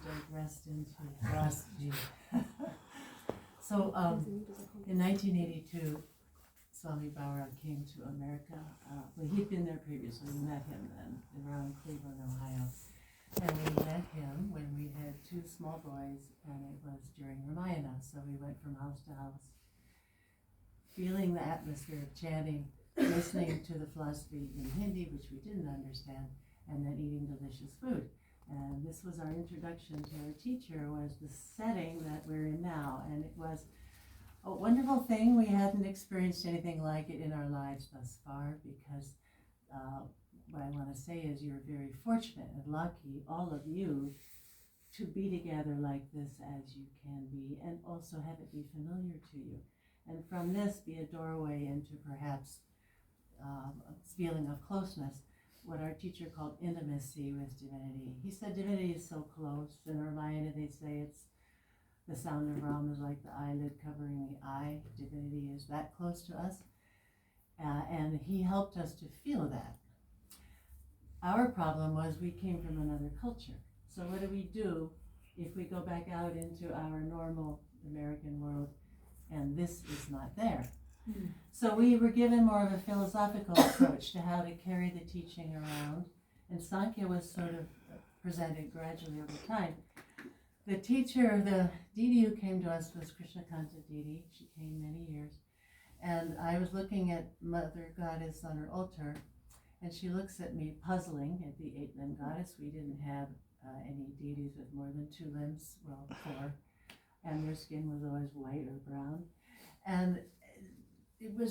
digressed into philosophy. So in 1982, Swami Bauer came to America. Well, he'd been there previously. We met him then around Cleveland, Ohio. And we met him when we had two small boys, and it was during Ramayana. So we went from house to house, feeling the atmosphere of chanting, listening to the philosophy in Hindi, which we didn't understand, and then eating delicious food. And this was our introduction to our teacher, was the setting that we're in now. And it was a wonderful thing. We hadn't experienced anything like it in our lives thus far, because what I want to say is you're very fortunate and lucky, all of you, to be together like this as you can be, and also have it be familiar to you. And from this be a doorway into perhaps a feeling of closeness, what our teacher called intimacy with divinity. He said divinity is so close. In Ramayana they say it's the sound of Ram is like the eyelid covering the eye. Divinity is that close to us. And he helped us to feel that. Our problem was we came from another culture. So what do if we go back out into our normal American world and this is not there? So we were given more of a philosophical approach to how to carry the teaching around, and Sankhya was sort of presented gradually over time. The teacher, the Didi who came to us was Krishnakanta Didi. She came many years, and I was looking at Mother Goddess on her altar, and she looks at me puzzling at the 8-limb goddess. We didn't have any deities with more than 2 limbs, well, 4, and their skin was always white or brown, and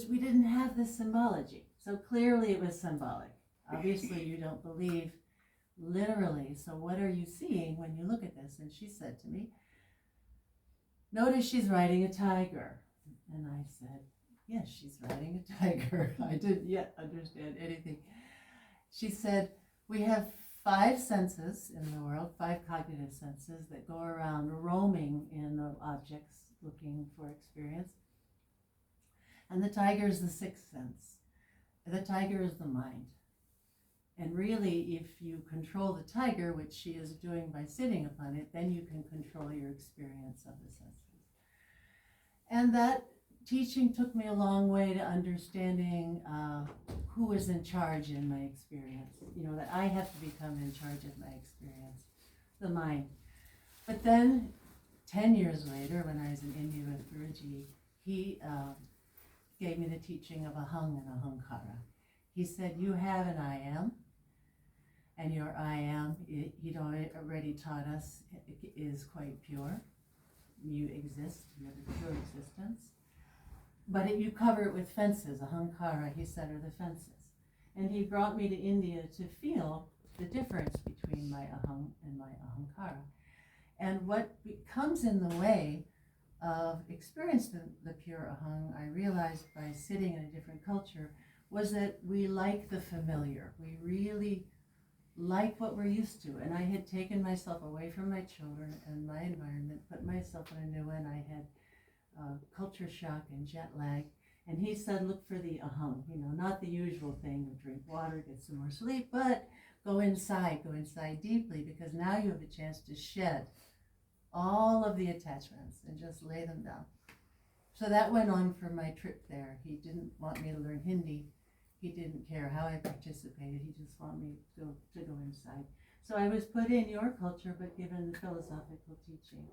we didn't have this symbology. So clearly it was symbolic. Obviously you don't believe literally, so what are you seeing when you look at this? And she said to me, notice she's riding a tiger. And I said, yes, she's riding a tiger. I didn't yet understand anything. She said, we have 5 senses in the world, 5 cognitive senses that go around roaming in the objects looking for experience. And the tiger is the 6th sense. The tiger is the mind. And really, if you control the tiger, which she is doing by sitting upon it, then you can control your experience of the senses. And that teaching took me a long way to understanding who is in charge in my experience. You know, that I have to become in charge of my experience, the mind. But then, 10 years later, when I was in India with Guruji, he gave me the teaching of ahang and ahankara. He said, you have an I am, and your I am, he'd already taught us, is quite pure. You exist, you have a pure existence. But you cover it with fences. Ahankara, he said, are the fences. And he brought me to India to feel the difference between my ahang and my ahankara. And what comes in the way of experiencing the pure ahang, I realized by sitting in a different culture, was that we like the familiar. We really like what we're used to. And I had taken myself away from my children and my environment, put myself in a new one. I had culture shock and jet lag. And he said, look for the ahang, you know, not the usual thing of drink water, get some more sleep, but go inside deeply, because now you have a chance to shed all of the attachments and just lay them down. So that went on for my trip there. He didn't want me to learn Hindi. He didn't care how I participated. He just wanted me to go inside. So I was put in your culture, but given the philosophical teaching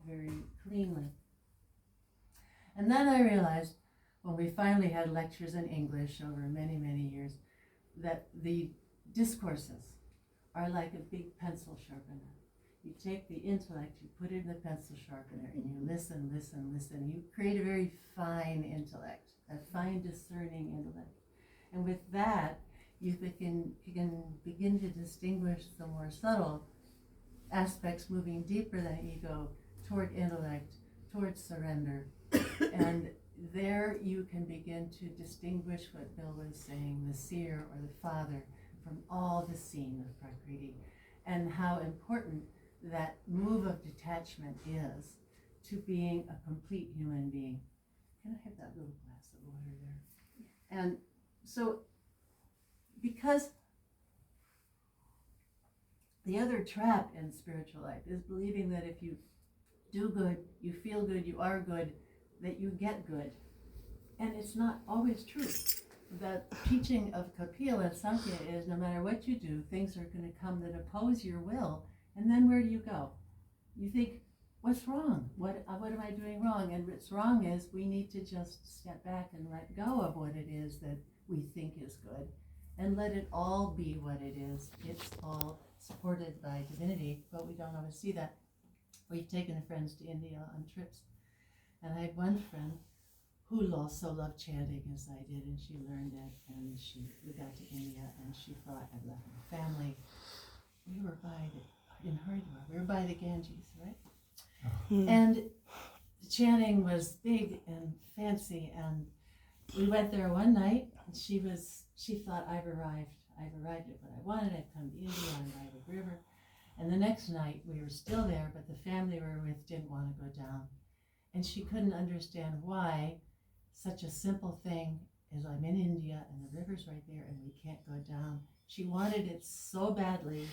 very cleanly. And then I realized, when we finally had lectures in English over many, many years, that the discourses are like a big pencil sharpener. You take the intellect, you put it in the pencil sharpener, and you listen, listen, listen. You create a very fine intellect, a fine discerning intellect. And with that, you can begin to distinguish the more subtle aspects, moving deeper than ego, toward intellect, toward surrender. And there you can begin to distinguish what Bill was saying, the seer or the father, from all the scene of Prakriti, and how important that move of detachment is to being a complete human being. Can I have that little glass of water there? And so, because the other trap in spiritual life is believing that if you do good, you feel good, you are good, that you get good. And it's not always true. The teaching of Kapil and Sankhya is no matter what you do, things are going to come that oppose your will. And then where do you go? You think, what's wrong? What am I doing wrong? And what's wrong is we need to just step back and let go of what it is that we think is good and let it all be what it is. It's all supported by divinity, but we don't always see that. We've taken friends to India on trips, and I had one friend who also loved chanting as I did, and she learned it, and we got to India, and she thought, I've left my family. We were in Haridwar, we were by the Ganges, right? And the chanting was big and fancy, and we went there one night, and she thought, I've arrived at what I wanted, I've come to India, I'm by the river. And the next night, we were still there, but the family we were with didn't want to go down. And she couldn't understand why such a simple thing as I'm in India, and the river's right there, and we can't go down. She wanted it so badly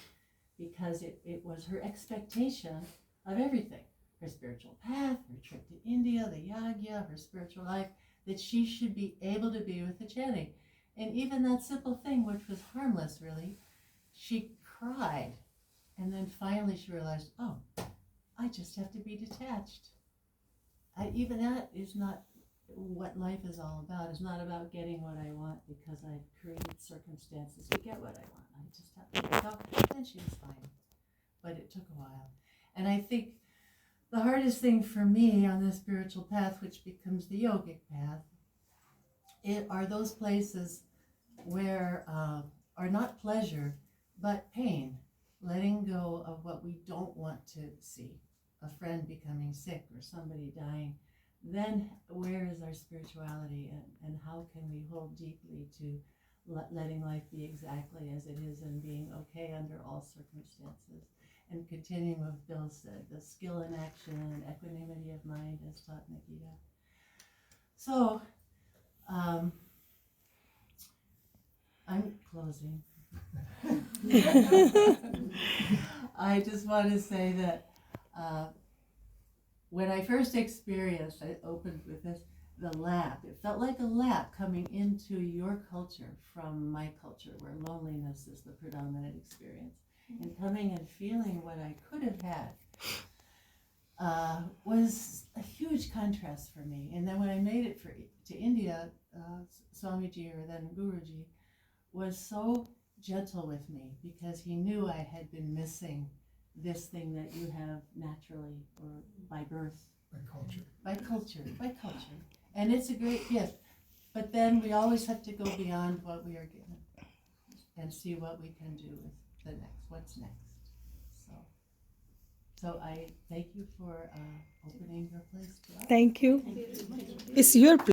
because it was her expectation of everything. Her spiritual path, her trip to India, the yagya, her spiritual life, that she should be able to be with the chanting. And even that simple thing, which was harmless really, she cried. And then finally she realized, oh, I just have to be detached. Even that is not what life is all about. It's not about getting what I want because I've created circumstances to get what I want. I just have to let go. Then she was fine. But it took a while. And I think the hardest thing for me on this spiritual path, which becomes the yogic path, are those places where are not pleasure, but pain. Letting go of what we don't want to see, a friend becoming sick or somebody dying. Then where is our spirituality, and how can we hold deeply to letting life be exactly as it is and being okay under all circumstances? And continuing with Bill said, the skill in action and equanimity of mind as taught in the Gita. So, I'm closing. I just want to say that when I first experienced, I opened with this, the lap. It felt like a lap coming into your culture from my culture, where loneliness is the predominant experience. And coming and feeling what I could have had was a huge contrast for me. And then when I made it to India, Swamiji, or then Guruji, was so gentle with me because he knew I had been missing this thing that you have naturally or by birth. By culture. And it's a great gift. But then we always have to go beyond what we are given and see what we can do with the next, what's next. So I thank you for opening your place to us. Thank you. It's your